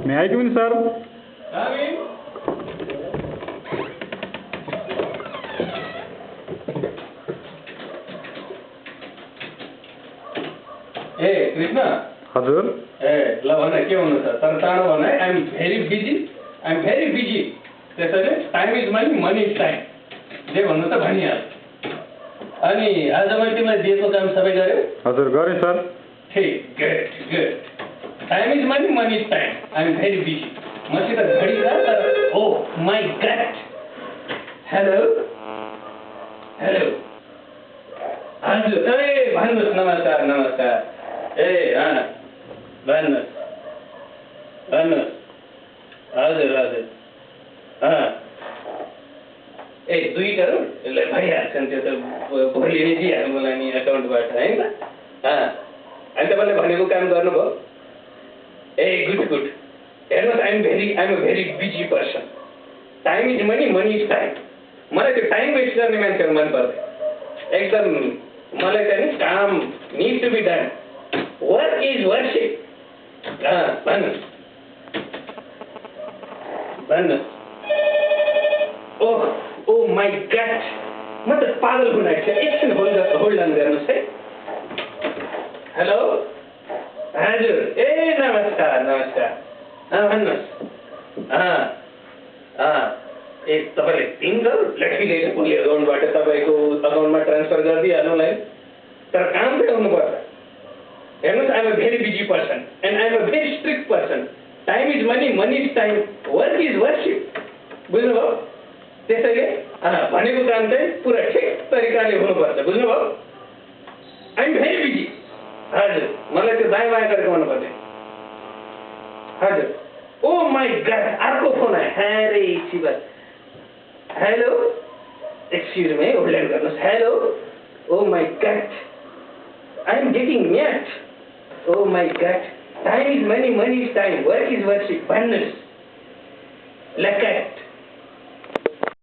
May I come in, sir? Come in. Hey, Krishna. हजुर. Hey, ल भन के भन्नु छ? तर चाँडो भन है. I'm very busy. त्यसैले time is money, money is time. जे भन्नु त भनिहाल. अनि आज मैले तिमीलाई दिएको काम सबै गर्यौ? हजुर गरेँ सर. ठिक, good. Time is money, money is time. I'm very busy. मसित घडी छ तर ओह माय गॉड. हेलो. हजुर. ए भन्नुहोस्. नमस्कार. ए भन्नुहोस्. हजुर. ए 2 करोड ल भइहाल्छ नि. त्यो त भोलि नै दिइहाल्नु मलाई नि एकाउन्टबाट है त. अनि तपाईँले भनेको काम गर्नुभयो? ए गुड. हेर्नुहोस्, I'm a very busy person. Time is money, money is time. मलाई त्यो टाइम वेस्ट गर्ने मान्छेहरू मन पर्दैन एकदम. मलाई चाहिँ नि काम need to be done. Work is worship. भन्नुहोस्. Oh my God. म त पागल हुनाएको छु. एकछिन होल्ड अन गर्नुहोस् है. हेलो. हजुर. ए नमस्कार. भन्नुहोस्. ए तपाईँले 3 करोड लेखिदिएर भोलि एकाउन्टबाट तपाईँको अकाउन्टमा ट्रान्सफर गरिदिइहाल्नुलाई. तर काम चाहिँ हुनुपर्छ. हेर्नुहोस्, I'm a very busy person and I'm a very strict person. Time is money, money is time. Work is worship. बुझ्नुभयो? त्यसैले भनेको काम चाहिँ पुरा ठिक तरिकाले हुनुपर्छ. बुझ्नुभयो? I'm very busy. हजुर. मलाई त्यो दायाँ बायाँ गरेको हुनुपर्छ. हजुर. Oh my God. अर्को फोन आयो. अरे Shiva. Hello. Excuse me, hold on गर्नुहोस्. Hello. Oh my God. I am getting mad. Oh my God. Time is money, money is time. Work is worship. Oneness. Lakat.